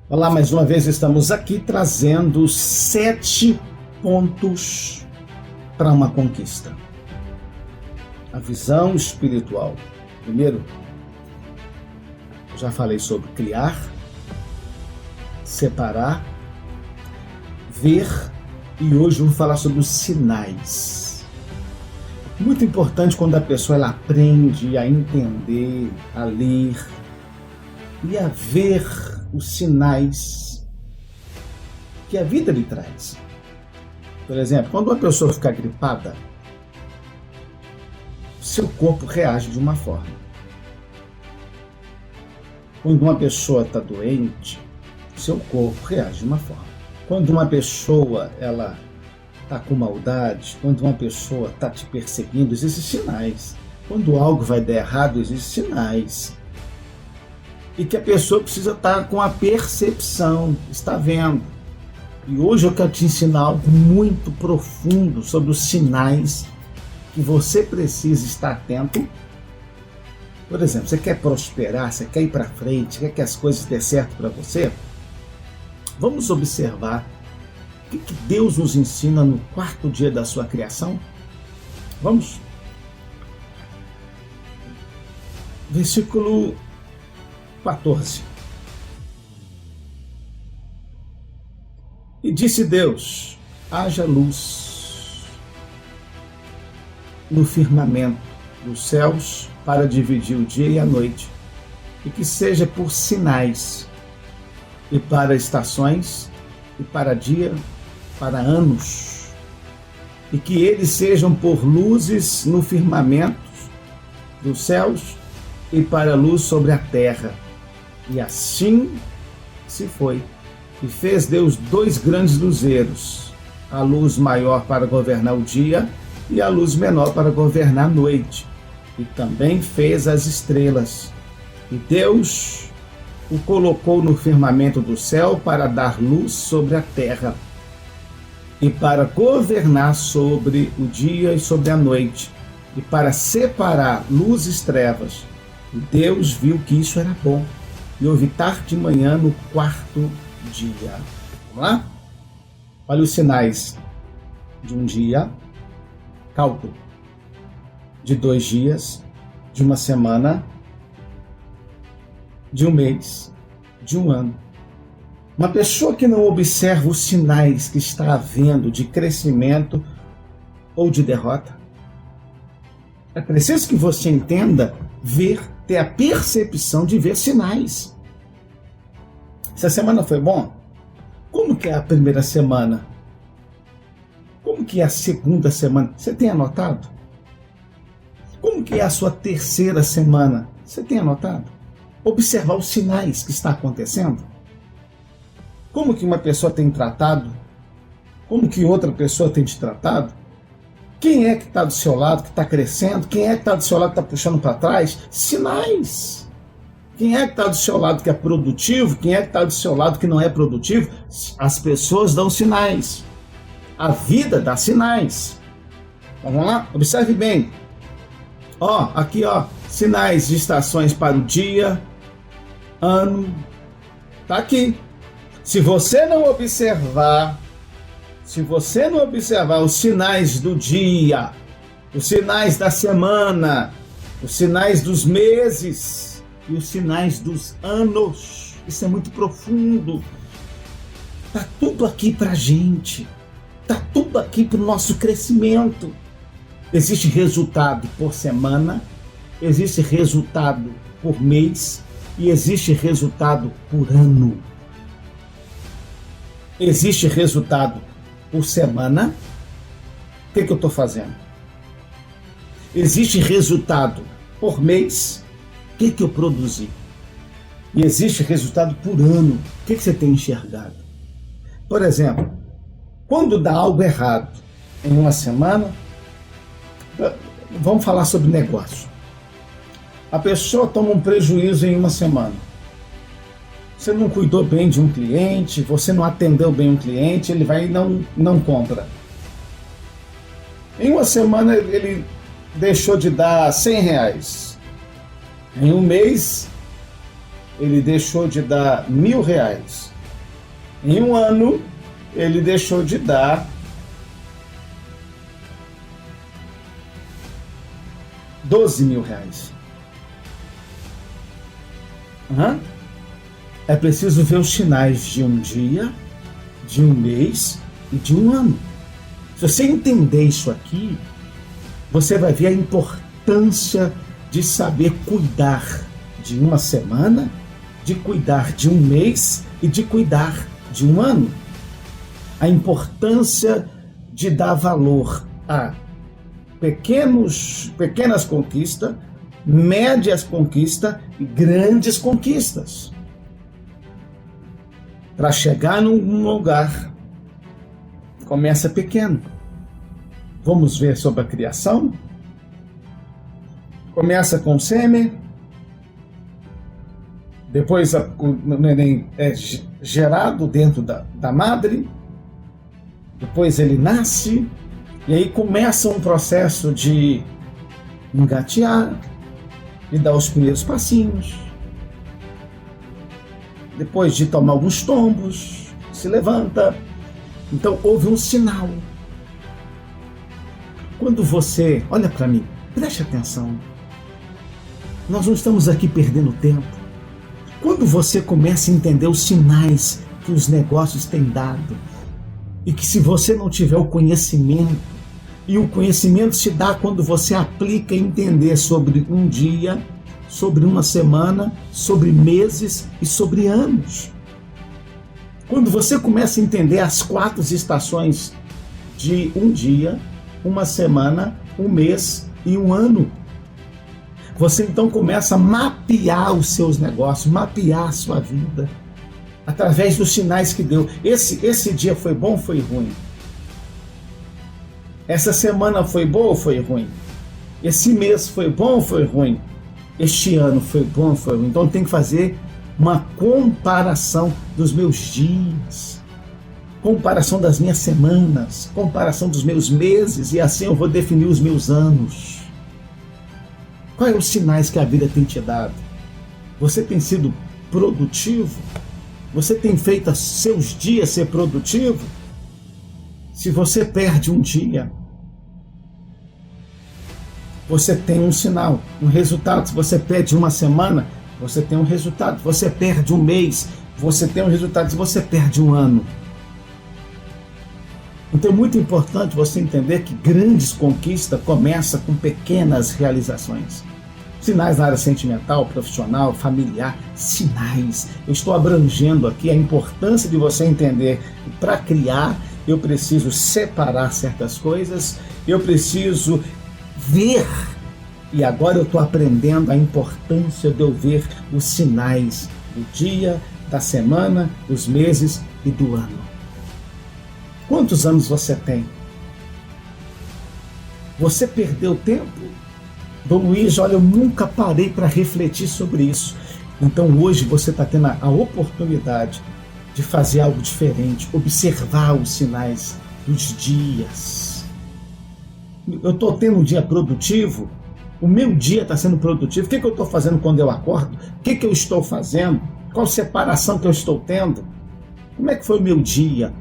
Olá, mais uma vez estamos aqui trazendo 7 pontos para uma conquista. A visão espiritual. Primeiro, eu já falei sobre criar, separar, ver e hoje eu vou falar sobre os sinais. Muito importante quando a pessoa ela aprende a entender, a ler e a ver os sinais que a vida lhe traz. Por exemplo, quando uma pessoa fica gripada, seu corpo reage de uma forma. Quando uma pessoa está doente, seu corpo reage de uma forma. Quando uma pessoa ela está com maldade, quando uma pessoa está te perseguindo, existem sinais. Quando algo vai dar errado, existem sinais. E que a pessoa precisa estar com a percepção, está vendo. E hoje eu quero te ensinar algo muito profundo sobre os sinais que você precisa estar atento. Por exemplo, você quer prosperar, você quer ir para frente, quer que as coisas dê certo para você? Vamos observar o que Deus nos ensina no 4º dia da sua criação? Vamos? Versículo 14. E disse Deus: haja luz no firmamento dos céus para dividir o dia e a noite, e que seja por sinais, e para estações, e para dia, para anos, e que eles sejam por luzes no firmamento dos céus e para luz sobre a terra. E assim se foi. E fez Deus 2 grandes luzeiros, a luz maior para governar o dia e a luz menor para governar a noite. E também fez as estrelas. E Deus o colocou no firmamento do céu para dar luz sobre a terra e para governar sobre o dia e sobre a noite e para separar luzes e trevas. E Deus viu que isso era bom. E houve tarde de manhã no 4º dia. Vamos lá? Olha os sinais de um dia, cálculo, de 2 dias, de uma semana, de um mês, de um ano. Uma pessoa que não observa os sinais que está havendo de crescimento ou de derrota, é preciso que você entenda, ver, ter a percepção de ver sinais. Essa semana foi bom? Como que é a primeira semana? Como que é a segunda semana? Você tem anotado? Como que é a sua terceira semana? Você tem anotado? Observar os sinais que está acontecendo. Como que uma pessoa tem tratado? Como que outra pessoa tem te tratado? Quem é que está do seu lado, que está crescendo? Quem é que está do seu lado, que está puxando para trás? Sinais. Quem é que está do seu lado que é produtivo? Quem é que está do seu lado que não é produtivo? As pessoas dão sinais. A vida dá sinais. Vamos lá? Observe bem. Aqui, sinais de estações para o dia, ano. Está aqui. Se você não observar os sinais do dia, os sinais da semana, os sinais dos meses e os sinais dos anos, isso é muito profundo. Está tudo aqui para a gente, está tudo aqui para o nosso crescimento. Existe resultado por semana, existe resultado por mês e existe resultado por ano. Existe resultado por semana. O que eu estou fazendo? Existe resultado por mês. O que eu produzi? E existe resultado por ano. O que você tem enxergado? Por exemplo, quando dá algo errado em uma semana, vamos falar sobre negócio. A pessoa toma um prejuízo em uma semana. Você não cuidou bem de um cliente, você não atendeu bem um cliente, ele vai e não compra. Em uma semana ele deixou de dar R$100. Em um mês ele deixou de dar R$1.000. Em um ano, ele deixou de dar R$ 12.000. É preciso ver os sinais de um dia, de um mês e de um ano. Se você entender isso aqui, você vai ver a importância de saber cuidar de uma semana, de cuidar de um mês e de cuidar de um ano. A importância de dar valor a pequenas conquistas, médias conquistas e grandes conquistas. Para chegar num lugar, começa pequeno. Vamos ver sobre a criação? Começa com o sêmen, depois o neném é gerado dentro da madre, depois ele nasce, e aí começa um processo de engatear e dar os primeiros passinhos. Depois de tomar alguns tombos, se levanta. Então houve um sinal. Quando você, olha para mim, preste atenção. Nós não estamos aqui perdendo tempo. Quando você começa a entender os sinais que os negócios têm dado, e que se você não tiver o conhecimento, e o conhecimento se dá quando você aplica e entender sobre um dia, sobre uma semana, sobre meses e sobre anos. Quando você começa a entender as 4 estações de um dia, uma semana, um mês e um ano, você então começa a mapear os seus negócios, mapear a sua vida, através dos sinais que deu. Esse dia foi bom ou foi ruim? Essa semana foi boa ou foi ruim? Esse mês foi bom ou foi ruim? Este ano foi bom ou foi ruim? Então tem que fazer uma comparação dos meus dias, comparação das minhas semanas, comparação dos meus meses, e assim eu vou definir os meus anos. Quais são os sinais que a vida tem te dado? Você tem sido produtivo? Você tem feito seus dias ser produtivo? Se você perde um dia, você tem um sinal, um resultado. Se você perde uma semana, você tem um resultado. Se você perde um mês, você tem um resultado. Se você perde um ano. Então é muito importante você entender que grandes conquistas começam com pequenas realizações. Sinais na área sentimental, profissional, familiar, sinais. Eu estou abrangendo aqui a importância de você entender que para criar eu preciso separar certas coisas, eu preciso ver. E agora eu estou aprendendo a importância de eu ver os sinais do dia, da semana, dos meses e do ano. Quantos anos você tem? Você perdeu tempo? Dom Luiz, olha, eu nunca parei para refletir sobre isso. Então hoje você está tendo a oportunidade de fazer algo diferente, observar os sinais dos dias. Eu estou tendo um dia produtivo? O meu dia está sendo produtivo? O que eu estou fazendo quando eu acordo? O que eu estou fazendo? Qual separação que eu estou tendo? Como é que foi o meu dia?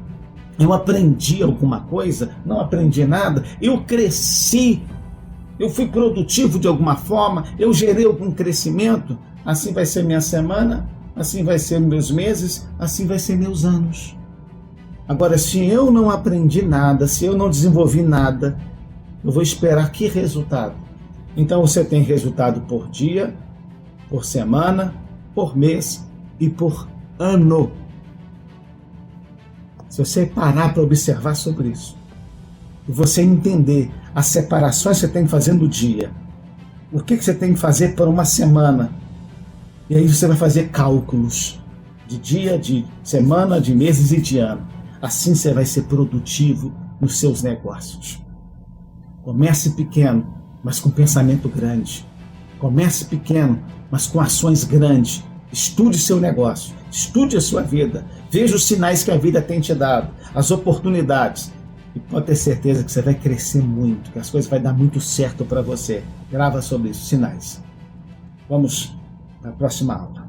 Eu aprendi alguma coisa? Não aprendi nada? Eu cresci? Eu fui produtivo de alguma forma? Eu gerei algum crescimento? Assim vai ser minha semana? Assim vai ser meus meses? Assim vai ser meus anos. Agora, se eu não aprendi nada, se eu não desenvolvi nada, eu vou esperar que resultado? Então você tem resultado por dia, por semana, por mês e por ano. Se você parar para observar sobre isso, e você entender as separações que você tem que fazer no dia, o que você tem que fazer por uma semana, e aí você vai fazer cálculos de dia, de semana, de meses e de ano. Assim você vai ser produtivo nos seus negócios. Comece pequeno, mas com pensamento grande. Comece pequeno, mas com ações grandes. Estude seu negócio, estude a sua vida, veja os sinais que a vida tem te dado, as oportunidades. E pode ter certeza que você vai crescer muito, que as coisas vão dar muito certo para você. Grava sobre isso, sinais. Vamos para a próxima aula.